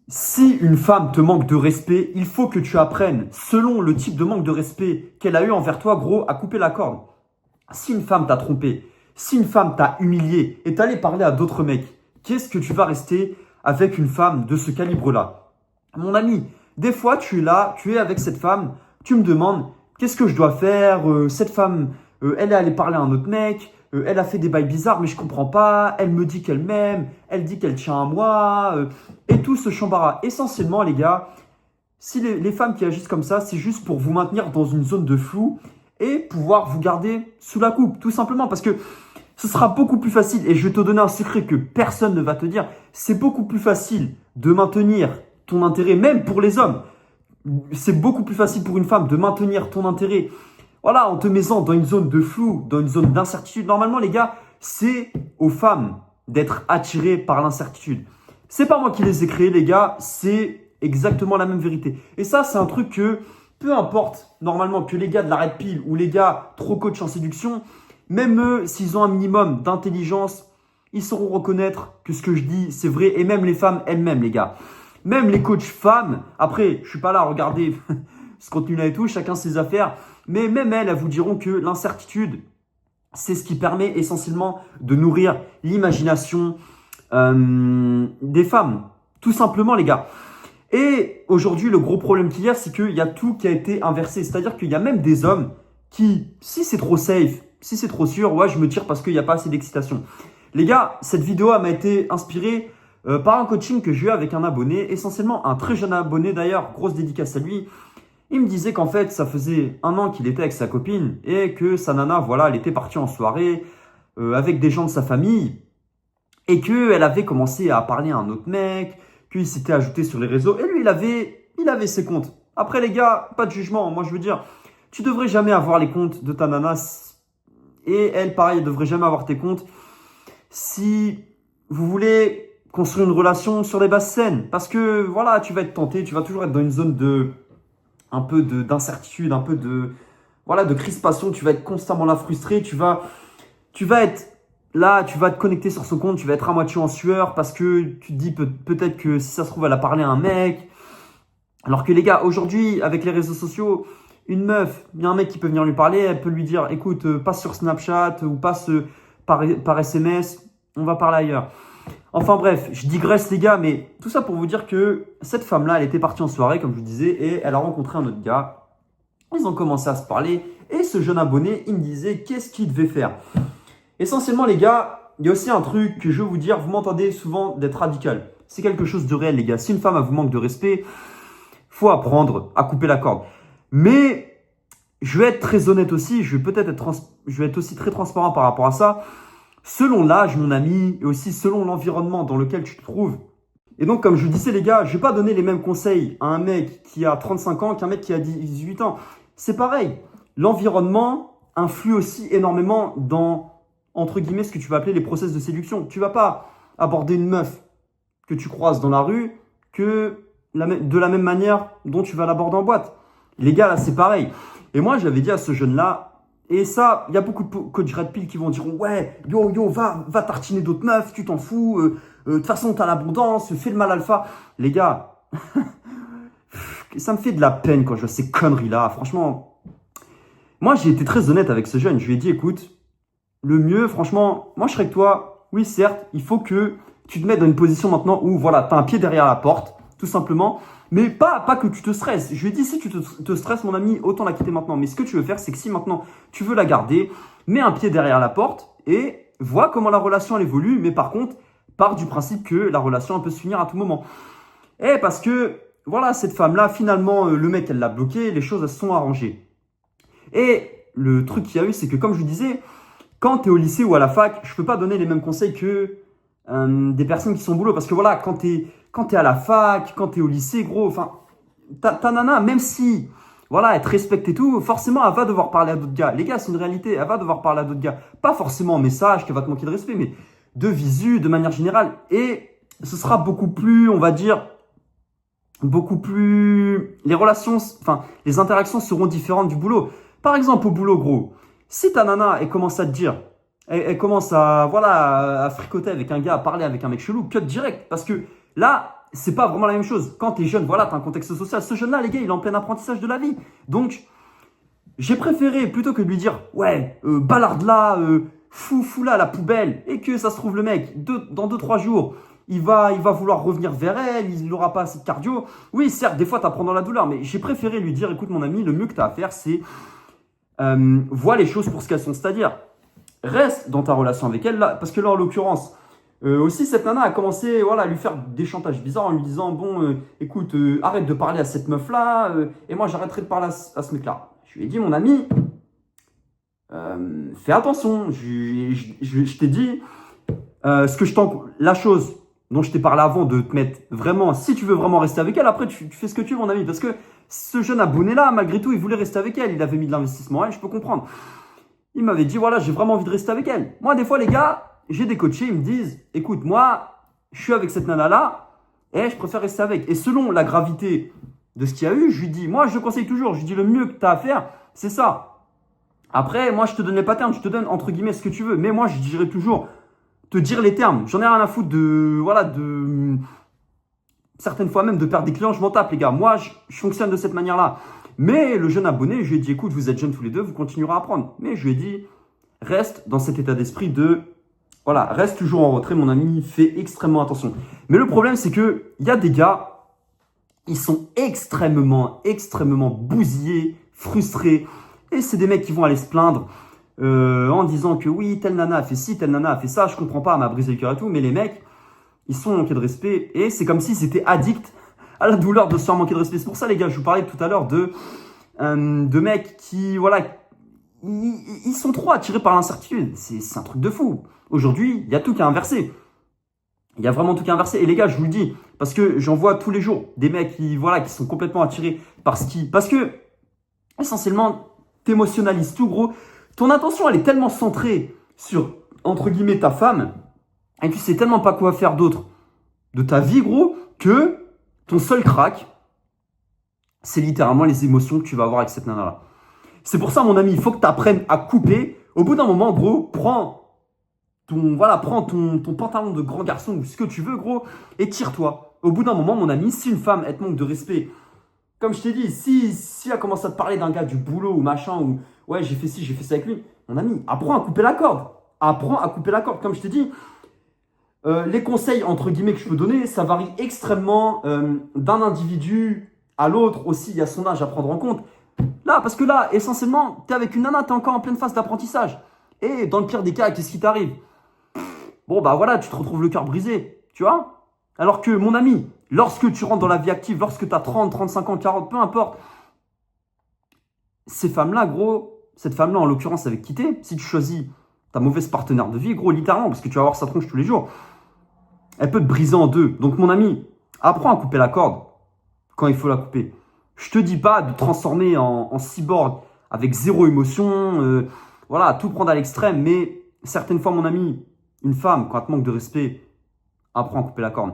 Si une femme te manque de respect, il faut que tu apprennes, selon le type de manque de respect qu'elle a eu envers toi, gros, à couper la corde. Si une femme t'a trompé, si une femme t'a humilié et t'allais parler à d'autres mecs, qu'est-ce que tu vas rester avec une femme de ce calibre-là? Mon ami, des fois tu es là, tu es avec cette femme, tu me demandes qu'est-ce que je dois faire. Cette femme, elle est allée parler à un autre mec, elle a fait des bails bizarres mais je comprends pas, elle me dit qu'elle m'aime, elle dit qu'elle tient à moi, et tout ce chambara. Essentiellement les gars, si les femmes qui agissent comme ça, c'est juste pour vous maintenir dans une zone de flou et pouvoir vous garder sous la coupe, tout simplement. Parce que ce sera beaucoup plus facile, et je vais te donner un secret que personne ne va te dire, c'est beaucoup plus facile de maintenir ton intérêt, même pour les hommes. C'est beaucoup plus facile pour une femme de maintenir ton intérêt, voilà, en te mettant dans une zone de flou, dans une zone d'incertitude. Normalement, les gars, c'est aux femmes d'être attirées par l'incertitude. C'est pas moi qui les ai créés, les gars, c'est exactement la même vérité. Et ça, c'est un truc que, peu importe, normalement, que les gars de la Red Pill ou les gars trop coach en séduction, même eux, s'ils ont un minimum d'intelligence, ils sauront reconnaître que ce que je dis, c'est vrai. Et même les femmes elles-mêmes, les gars. Même les coachs femmes, après, je suis pas là à regarder ce contenu-là et tout, chacun ses affaires. Mais même elles vous diront que l'incertitude, c'est ce qui permet essentiellement de nourrir l'imagination des femmes. Tout simplement, les gars. Et aujourd'hui, le gros problème qu'il y a, c'est qu'il y a tout qui a été inversé. C'est-à-dire qu'il y a même des hommes qui, si c'est trop safe, si c'est trop sûr, ouais, je me tire parce qu'il n'y a pas assez d'excitation. Les gars, cette vidéo m'a été inspirée par un coaching que j'ai eu avec un abonné, essentiellement un très jeune abonné d'ailleurs, grosse dédicace à lui. Il me disait qu'en fait, ça faisait 1 an qu'il était avec sa copine et que sa nana, voilà, elle était partie en soirée avec des gens de sa famille et qu'elle avait commencé à parler à un autre mec, qu'il s'était ajouté sur les réseaux et lui, il avait ses comptes. Après, les gars, pas de jugement. Moi, je veux dire, tu devrais jamais avoir les comptes de ta nana et elle, pareil, elle devrait jamais avoir tes comptes si vous voulez construire une relation sur des bases saines. Parce que, voilà, tu vas être tenté, tu vas toujours être dans une zone un peu d'incertitude, un peu voilà, de crispation. Tu vas être constamment là frustré. Tu vas être là, tu vas te connecter sur son compte. Tu vas être à moitié en sueur parce que tu te dis peut-être que si ça se trouve, elle a parlé à un mec. Alors que les gars, aujourd'hui, avec les réseaux sociaux, une meuf, il y a un mec qui peut venir lui parler. Elle peut lui dire, écoute, passe sur Snapchat ou passe par SMS. On va parler ailleurs. Enfin bref, je digresse les gars, mais tout ça pour vous dire que cette femme-là, elle était partie en soirée, comme je vous disais, et elle a rencontré un autre gars. Ils ont commencé à se parler, et ce jeune abonné, il me disait qu'est-ce qu'il devait faire. Essentiellement les gars, il y a aussi un truc que je veux vous dire, vous m'entendez souvent d'être radical. C'est quelque chose de réel les gars. Si une femme vous manque de respect, faut apprendre à couper la corde. Mais je vais être très honnête aussi, je vais être aussi très transparent par rapport à ça. Selon l'âge, mon ami, et aussi selon l'environnement dans lequel tu te trouves. Et donc, comme je vous disais, les gars, je ne vais pas donner les mêmes conseils à un mec qui a 35 ans qu'un mec qui a 18 ans. C'est pareil. L'environnement influe aussi énormément dans, entre guillemets, ce que tu vas appeler les process de séduction. Tu ne vas pas aborder une meuf que tu croises dans la rue de la même manière dont tu vas l'aborder en boîte. Les gars, là, c'est pareil. Et moi, j'avais dit à ce jeune-là, et ça, il y a beaucoup de coachs Red Pill qui vont dire ouais, yo, va tartiner d'autres meufs, tu t'en fous, de toute façon, t'as l'abondance, fais le mal alpha. Les gars, ça me fait de la peine quand je vois ces conneries-là. Franchement, moi, j'ai été très honnête avec ce jeune. Je lui ai dit, écoute, le mieux, franchement, moi, je serais que toi. Oui, certes, il faut que tu te mettes dans une position maintenant où, voilà, t'as un pied derrière la porte, tout simplement. Mais pas que tu te stresses. Je lui ai dit, si tu te stresses, mon ami, autant la quitter maintenant. Mais ce que tu veux faire, c'est que si maintenant tu veux la garder, mets un pied derrière la porte et vois comment la relation elle évolue. Mais par contre, pars du principe que la relation elle peut se finir à tout moment. Et parce que, voilà, cette femme-là, finalement, le mec, elle l'a bloqué, les choses, elles se sont arrangées. Et le truc qu'il y a eu, c'est que, comme je vous disais, quand tu es au lycée ou à la fac, je ne peux pas donner les mêmes conseils que des personnes qui sont au boulot. Parce que voilà, quand t'es à la fac, quand t'es au lycée, gros, enfin, ta nana, même si, voilà, elle te respecte et tout, forcément, elle va devoir parler à d'autres gars. Les gars, c'est une réalité, elle va devoir parler à d'autres gars. Pas forcément en message qu'elle va te manquer de respect, mais de visu, de manière générale. Et ce sera beaucoup plus, on va dire, les relations, enfin, les interactions seront différentes du boulot. Par exemple, au boulot, gros, si ta nana, elle commence à te dire, elle commence à, voilà, à fricoter avec un gars, à parler avec un mec chelou, cut direct. Parce que là, c'est pas vraiment la même chose. Quand t'es jeune, voilà, t'as un contexte social. Ce jeune-là, les gars, il est en plein apprentissage de la vie. Donc, j'ai préféré, plutôt que de lui dire, ouais, balarde là, fou là à la poubelle, et que ça se trouve, le mec, dans 2-3 jours, il va vouloir revenir vers elle, il n'aura pas assez de cardio. Oui, certes, des fois, t'apprends dans la douleur, mais j'ai préféré lui dire, écoute, mon ami, le mieux que t'as à faire, c'est vois les choses pour ce qu'elles sont. C'est-à-dire, reste dans ta relation avec elle, là, parce que là, en l'occurrence, aussi, cette nana a commencé voilà, à lui faire des chantages bizarres en lui disant, bon, écoute, arrête de parler à cette meuf-là, et moi, j'arrêterai de parler à ce mec-là. Je lui ai dit, mon ami, fais attention. Je t'ai dit, la chose dont je t'ai parlé avant, de te mettre vraiment, si tu veux vraiment rester avec elle, après, tu fais ce que tu veux, mon ami. Parce que ce jeune abonné-là, malgré tout, il voulait rester avec elle. Il avait mis de l'investissement, je peux comprendre. Il m'avait dit, voilà, j'ai vraiment envie de rester avec elle. Moi, des fois, les gars, j'ai des coachés, ils me disent, écoute, moi, je suis avec cette nana-là, et je préfère rester avec. Et selon la gravité de ce qu'il y a eu, je lui dis, moi, je conseille toujours, je lui dis, le mieux que tu as à faire, c'est ça. Après, moi, je te donne les patterns, je te donne, entre guillemets, ce que tu veux. Mais moi, je dirais toujours, te dire les termes. J'en ai rien à foutre certaines fois même de perdre des clients, je m'en tape, les gars. Moi, je fonctionne de cette manière-là. Mais le jeune abonné, je lui ai dit, écoute, vous êtes jeunes tous les deux, vous continuerez à apprendre. Mais je lui ai dit, reste dans cet état d'esprit voilà, reste toujours en retrait, mon ami, fais extrêmement attention. Mais le problème, c'est que il y a des gars, ils sont extrêmement bousillés, frustrés. Et c'est des mecs qui vont aller se plaindre en disant que oui, telle nana a fait ci, telle nana a fait ça, je comprends pas, elle m'a brisé le cœur et tout. Mais les mecs, ils sont manqués de respect et c'est comme s'ils étaient addicts à la douleur de se faire manquer de respect. C'est pour ça, les gars, je vous parlais tout à l'heure de mecs qui, voilà, ils sont trop attirés par l'incertitude. C'est un truc de fou. Aujourd'hui, il y a tout qui a inversé. Il y a vraiment tout qui a inversé. Et les gars, je vous le dis, parce que j'en vois tous les jours des mecs qui sont complètement attirés parce que, essentiellement, t'émotionnalises tout, gros. Ton attention, elle est tellement centrée sur, entre guillemets, ta femme, et tu sais tellement pas quoi faire d'autre de ta vie, gros, que ton seul crack, c'est littéralement les émotions que tu vas avoir avec cette nana-là. C'est pour ça, mon ami, il faut que tu apprennes à couper. Au bout d'un moment, gros, prends ton pantalon de grand garçon ou ce que tu veux, gros, et tire-toi. Au bout d'un moment, mon ami, si une femme, elle te manque de respect, comme je t'ai dit, si elle commence à te parler d'un gars du boulot ou machin, ou ouais, j'ai fait ci, j'ai fait ça avec lui, mon ami, apprends à couper la corde. Apprends à couper la corde. Comme je t'ai dit, les conseils, entre guillemets, que je peux donner, ça varie extrêmement d'un individu à l'autre. Aussi, il y a son âge à prendre en compte. Là, parce que là, essentiellement, tu es avec une nana, tu es encore en pleine phase d'apprentissage. Et dans le pire des cas, qu'est-ce qui t'arrive? Bon, bah voilà, tu te retrouves le cœur brisé, tu vois? Alors que, mon ami, lorsque tu rentres dans la vie active, lorsque tu as 30, 35 ans, 40, peu importe, ces femmes-là, gros, cette femme-là, en l'occurrence, avec qui t'es, si tu choisis ta mauvaise partenaire de vie, gros, littéralement, parce que tu vas avoir sa tronche tous les jours, elle peut te briser en deux. Donc, mon ami, apprends à couper la corde quand il faut la couper. Je te dis pas de te transformer en cyborg avec zéro émotion, voilà, tout prendre à l'extrême, mais certaines fois, mon ami, une femme, quand elle te manque de respect, apprends à couper la corde.